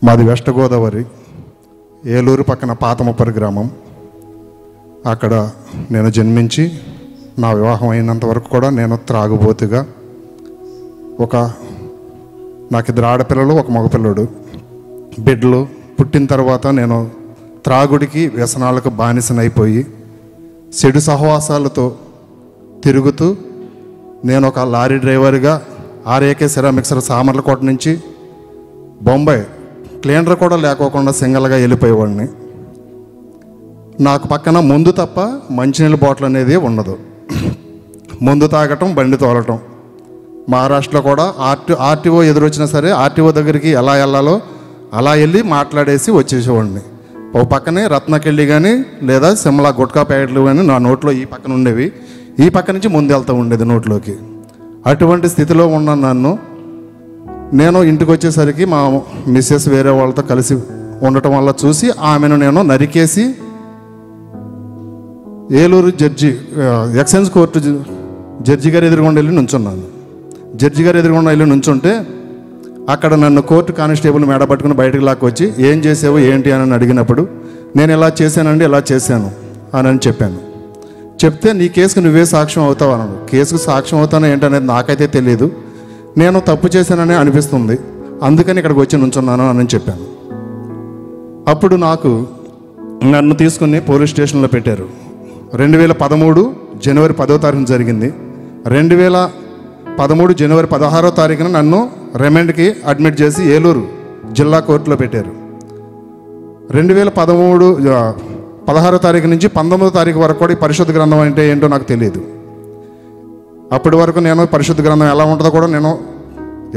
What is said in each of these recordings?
మాది వెస్ట్ గోదావరి, ఏలూరు పక్కన పాతముప్పరి గ్రామం. అక్కడ నేను జన్మించి నా వివాహం అయినంత వరకు కూడా నేను త్రాగుబోతుగా, నాకు 2 ఆడపిల్లలు, 1 మగపిల్లడు, బిడ్డలు పుట్టిన తర్వాత నేను త్రాగుడికి, వ్యసనాలకు బానిసనైపోయి చెడు సహవాసాలతో తిరుగుతూ నేను ఒక లారీ డ్రైవర్గా ఆర్ఏకే సిరామిక్సర్ సామర్లకోట నుంచి బొంబాయి క్లీనర్ కూడా లేకోకుండా సింగల్గా వెళ్ళిపోయేవాడిని. నాకు పక్కన ముందు తప్ప మంచినీళ్ళ బాటిల్ అనేది ఉండదు. ముందు తాగటం, బండి తోలటం. మహారాష్ట్రలో కూడా ఆర్టీఓ ఎదురొచ్చినా సరే ఆర్టీఓ దగ్గరికి ఎలా వెళ్ళాలో అలా వెళ్ళి మాట్లాడేసి వచ్చేసేవాడిని. ఓ పక్కనే రత్నకెళ్ళి కానీ లేదా సిమ్లా గుట్కా ప్యాకెట్లు కానీ నా నోట్లో ఈ పక్కన ఉండేవి, ఈ పక్క నుంచి ముందు వెళ్తూ ఉండేది నోట్లోకి. అటువంటి స్థితిలో ఉన్న నన్ను నేను ఇంటికి వచ్చేసరికి మా మిస్సెస్ వేరే వాళ్ళతో కలిసి ఉండటం వల్ల చూసి ఆమెను నేను నరికేసి ఏలూరు ఎక్సైజ్ కోర్టు జడ్జి గారు ఎదురుగుండా వెళ్ళి నుంచున్నాను. జడ్జి గారు ఎదురుగుండా వెళ్ళి నుంచుంటే అక్కడ నన్ను కోర్టు కానిస్టేబుల్ మెడ పట్టుకుని బయటకు లాక్కొచ్చి ఏం చేసావు ఏంటి అని అడిగినప్పుడు నేను ఇలా చేశానండి, ఇలా చేశాను అని చెప్పాను. చెప్తే నీ కేసుకు నువ్వే సాక్ష్యం అవుతావు అన్నాడు. కేసుకు సాక్ష్యం అవుతానో ఏంటనేది నాకైతే తెలియదు, నేను తప్పు చేశానని అనిపిస్తుంది, అందుకని ఇక్కడికి వచ్చి నుంచున్నాను అని చెప్పాను. అప్పుడు నన్ను తీసుకుని పోలీస్ స్టేషన్లో పెట్టారు. 2013 జనవరి 10వ తారీఖున జరిగింది. 2013 జనవరి 16వ తారీఖున నన్ను రిమాండ్కి అడ్మిట్ చేసి ఏలూరు జిల్లా కోర్టులో పెట్టారు. 2013 16వ తారీఖు నుంచి 19వ తారీఖు వరకు కూడా ఈ పరిశుద్ధ గ్రంథం అంటే ఏంటో నాకు తెలియదు. అప్పటి వరకు నేను పరిశుద్ధ గ్రంథం ఎలా ఉంటుందో కూడా నేను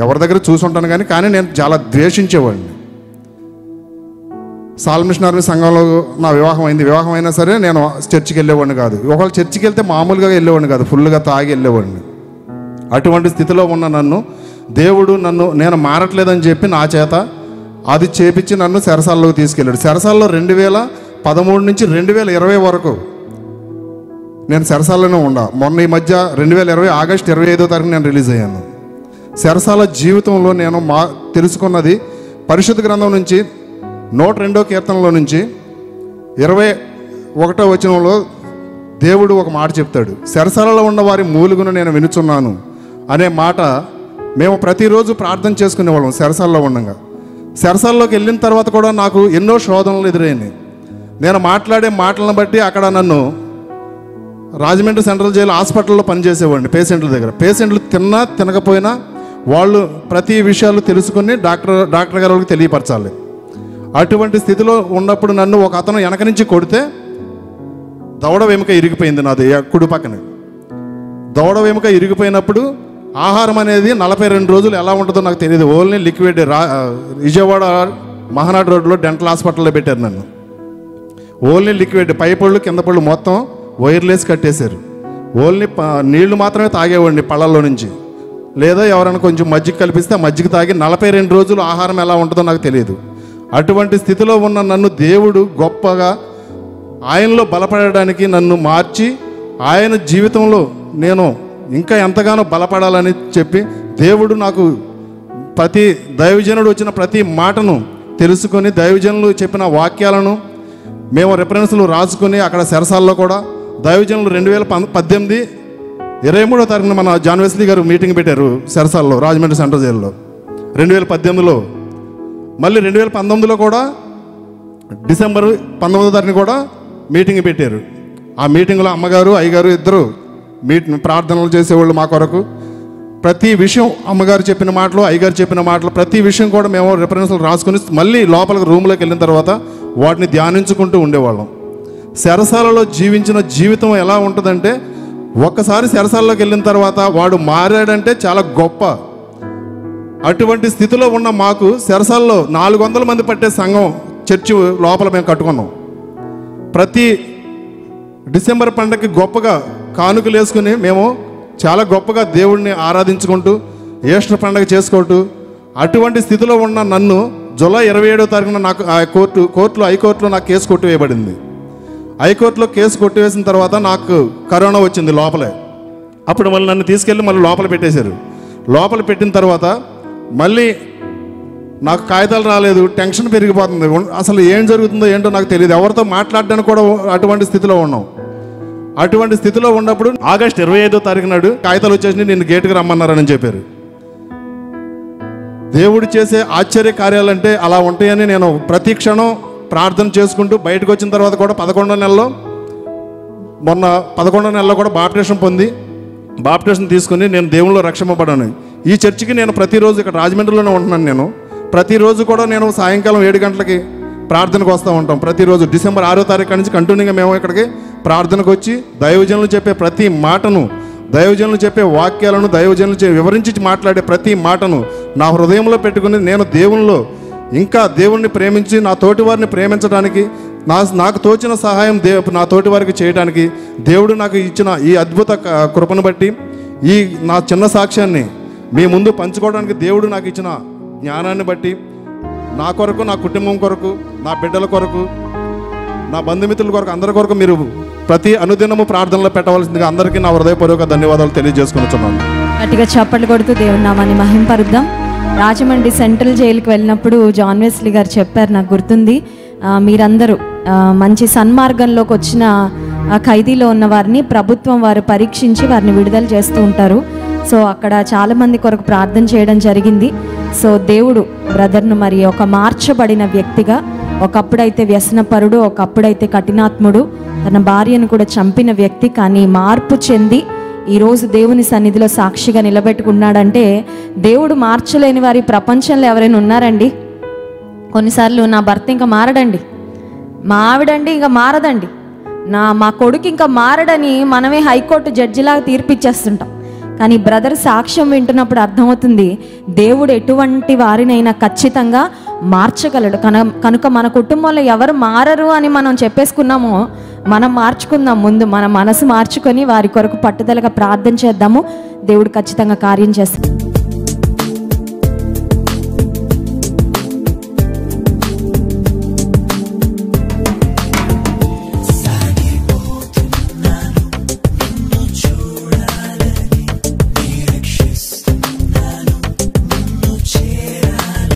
ఎవరి దగ్గర చూసి ఉంటాను, కానీ నేను చాలా ద్వేషించేవాడిని. సాల్ మిషనరీ సంఘంలో నా వివాహం అయింది. వివాహం అయినా సరే నేను చర్చికి వెళ్ళేవాడిని కాదు. ఒకవేళ చర్చికి వెళ్తే మామూలుగా వెళ్ళేవాడిని కాదు, ఫుల్గా తాగి వెళ్ళేవాడిని. అటువంటి స్థితిలో ఉన్న నన్ను దేవుడు నేను మారట్లేదని చెప్పి నా చేత అది చేపించి నన్ను చెరసాల్లోకి తీసుకెళ్ళాడు. చెరసాల్లో 2013 నుంచి 2020 వరకు నేను చెరసాల్లోనే ఉండా. మొన్న ఈ మధ్య 2020 ఆగస్టు 25వ తారీఖున నేను రిలీజ్ అయ్యాను. చెరసాల జీవితంలో నేను తెలుసుకున్నది పరిశుద్ధ గ్రంథం నుంచి 102వ కీర్తనలో నుంచి 21వ వచనంలో దేవుడు ఒక మాట చెప్తాడు, చెరసాలలో ఉన్న వారి మూలుగును నేను వినుచున్నాను అనే మాట మేము ప్రతిరోజు ప్రార్థన చేసుకునేవాళ్ళం చెరసాల్లో ఉండగా. చెరసాల్లోకి వెళ్ళిన తర్వాత కూడా నాకు ఎన్నో శోధనలు ఎదురైనాయి. నేను మాట్లాడే మాటలను బట్టి అక్కడ నన్ను రాజమండ్రి సెంట్రల్ జైలు హాస్పిటల్లో పనిచేసేవాడిని పేషెంట్ల దగ్గర. పేషెంట్లు తిన్నా తినకపోయినా వాళ్ళు ప్రతి విషయాలు తెలుసుకుని డాక్టర్ గారు వాళ్ళకి తెలియపరచాలి. అటువంటి స్థితిలో ఉన్నప్పుడు నన్ను ఒక అతను వెనక నుంచి కొడితే దవడ వెముక ఇరిగిపోయింది నాది కుడి పక్కన. దవడ వెముక ఇరిగిపోయినప్పుడు ఆహారం అనేది 42 రోజులు ఎలా ఉంటుందో నాకు తెలియదు. ఓన్లీ లిక్విడ్ విజయవాడ మహానాడు రోడ్లో డెంటల్ హాస్పిటల్లో పెట్టారు నన్ను. ఓన్లీ లిక్విడ్, పై పళ్ళు కింద పళ్ళు మొత్తం వైర్లెస్ కట్టేశారు. ఓన్లీ నీళ్లు మాత్రమే తాగేవాడిని పళ్ళల్లో నుంచి, లేదా ఎవరైనా కొంచెం మజ్జిగ కల్పిస్తే మజ్జిగ తాగి 42 రోజులు ఆహారం ఎలా ఉంటుందో నాకు తెలియదు. అటువంటి స్థితిలో ఉన్న నన్ను దేవుడు గొప్పగా ఆయనలో బలపడడానికి నన్ను మార్చి ఆయన జీవితంలో నేను ఇంకా ఎంతగానో బలపడాలని చెప్పి దేవుడు నాకు ప్రతి దైవజనుడు వచ్చిన ప్రతి మాటను తెలుసుకొని దైవజనులు చెప్పిన వాక్యాలను మేము రెఫరెన్స్లు రాసుకొని అక్కడ చెరసాల్లో కూడా దైవజనులు 2018 23వ తారీఖున మన జాన్ వెస్లీ గారు మీటింగ్ పెట్టారు చెరసాల్లో రాజమండ్రి సెంట్రల్ జైల్లో 2018లో. మళ్ళీ 2019లో కూడా డిసెంబర్ 19వ తారీఖున కూడా మీటింగ్ పెట్టారు. ఆ మీటింగ్లో అమ్మగారు అయ్యగారు ఇద్దరు ప్రార్థనలు చేసేవాళ్ళు మా కొరకు. ప్రతి విషయం అమ్మగారు చెప్పిన మాటలు అయ్యగారు చెప్పిన మాటలు ప్రతి విషయం కూడా మేము రెఫరెన్స్లు రాసుకొని మళ్ళీ లోపలికి రూమ్లోకి వెళ్ళిన తర్వాత వాటిని ధ్యానించుకుంటూ ఉండేవాళ్ళం. చెరసాలలో జీవించిన జీవితం ఎలా ఉంటుందంటే ఒక్కసారి చెరసాలలోకి వెళ్ళిన తర్వాత వాడు మారాడంటే చాలా గొప్ప. అటువంటి స్థితిలో ఉన్న మాకు చెరసాల్లో 400 మంది పట్టే సంఘం చర్చి లోపల మేము కట్టుకున్నాం. ప్రతి డిసెంబర్ పండగకి గొప్పగా కానుకలు వేసుకుని మేము చాలా గొప్పగా దేవుడిని ఆరాధించుకుంటూ ఈస్టర్ పండగ చేసుకుంటూ అటువంటి స్థితిలో ఉన్న నన్ను జూలై 27వ తారీఖున నాకు హైకోర్టులో నాకు కేసు కొట్టివేయబడింది. హైకోర్టులో కేసు కొట్టివేసిన తర్వాత నాకు కరోనా వచ్చింది లోపలే. అప్పుడు మళ్ళీ నన్ను తీసుకెళ్ళి మళ్ళీ లోపల పెట్టేశారు. లోపల పెట్టిన తర్వాత మళ్ళీ నాకు కాగితాలు రాలేదు, టెన్షన్ పెరిగిపోతుంది, అసలు ఏం జరుగుతుందో ఏంటో నాకు తెలియదు, ఎవరితో మాట్లాడడానికి కూడా అటువంటి స్థితిలో ఉన్నాం. అటువంటి స్థితిలో ఉన్నప్పుడు ఆగస్టు 25వ తారీఖు నాడు కాగితాలు వచ్చేసి నిన్ను గేటుకు రమ్మన్నారని చెప్పారు. దేవుడు చేసే ఆశ్చర్య కార్యాలంటే అలా ఉంటాయని నేను ప్రతి క్షణం ప్రార్థన చేసుకుంటూ బయటకు వచ్చిన తర్వాత కూడా 11వ నెలలో మొన్న 11వ నెలలో కూడా బాప్టిజం తీసుకుని నేను దేవుళ్ళు రక్షింపబడాను. ఈ చర్చికి నేను ప్రతిరోజు ఇక్కడ రాజమండ్రిలోనే ఉంటున్నాను. నేను ప్రతిరోజు కూడా నేను సాయంకాలం 7 గంటలకి ప్రార్థనకు వస్తూ ఉంటాం. ప్రతిరోజు డిసెంబర్ 6వ తారీఖు నుంచి కంటిన్యూగా మేము ఇక్కడికి ప్రార్థనకు వచ్చి దైవజనులు చెప్పే ప్రతి మాటను, దైవజనులు చెప్పే వాక్యాలను, దైవజనులు వివరించి మాట్లాడే ప్రతి మాటను నా హృదయంలో పెట్టుకుని నేను ఇంకా దేవుణ్ణి ప్రేమించి నా తోటి వారిని ప్రేమించడానికి, నాకు తోచిన సహాయం నా తోటి వారికి చేయడానికి దేవుడు నాకు ఇచ్చిన ఈ అద్భుత కృపను బట్టి, ఈ నా చిన్న సాక్ష్యాన్ని మీ ముందు పంచుకోవడానికి దేవుడు నాకు ఇచ్చిన జ్ఞానాన్ని బట్టి, నా కొరకు, నా కుటుంబం కొరకు, నా బిడ్డల కొరకు, నా బంధుమిత్రుల కొరకు, అందరి కొరకు మీరు ప్రతి అనుదినము ప్రార్థనలో పెట్టవలసిందిగా అందరికీ నా హృదయపూర్వక ధన్యవాదాలు తెలియజేసుకుంటున్నాను. గట్టిగా చప్పట్లు కొడుతూ దేవుని నామాన్ని మహింపరుద్దాం. రాజమండ్రి సెంట్రల్ జైలుకి వెళ్ళినప్పుడు జాన్ వెస్లీ గారు చెప్పారు, నాకు గుర్తుంది, మీరందరూ మంచి సన్మార్గంలోకి వచ్చిన ఖైదీలో ఉన్న వారిని ప్రభుత్వం వారు పరీక్షించి వారిని విడుదల చేస్తూ ఉంటారు. సో అక్కడ చాలామంది కొరకు ప్రార్థన చేయడం జరిగింది. సో దేవుడు బ్రదర్ను మరి ఒక మార్చబడిన వ్యక్తిగా, ఒకప్పుడైతే వ్యసనపరుడు, ఒకప్పుడైతే కఠినాత్ముడు, తన భార్యను కూడా చంపిన వ్యక్తి, కానీ మార్పు చెంది ఈరోజు దేవుని సన్నిధిలో సాక్షిగా నిలబెట్టుకున్నాడంటే దేవుడు మార్చలేని వారి ప్రపంచంలో ఎవరైనా ఉన్నారండి? కొన్నిసార్లు నా భర్త ఇంకా మారడండి, మా ఆవిడండి ఇంకా మారదండి, మా కొడుకు ఇంకా మారడని మనమే హైకోర్టు జడ్జిలాగా తీర్పిచ్చేస్తుంటాం. కానీ బ్రదర్ సాక్ష్యం వింటున్నప్పుడు అర్థమవుతుంది దేవుడు ఎటువంటి వారినైనా ఖచ్చితంగా మార్చగలడు. కనుక మన కుటుంబంలో ఎవరు మారరు అని మనం చెప్పేసుకున్నామో మనం మార్చుకుందాం. ముందు మన మనసు మార్చుకొని వారి కొరకు పట్టుదలగా ప్రార్థన చేద్దాము. దేవుడు ఖచ్చితంగా కార్యం చేస్తాడు.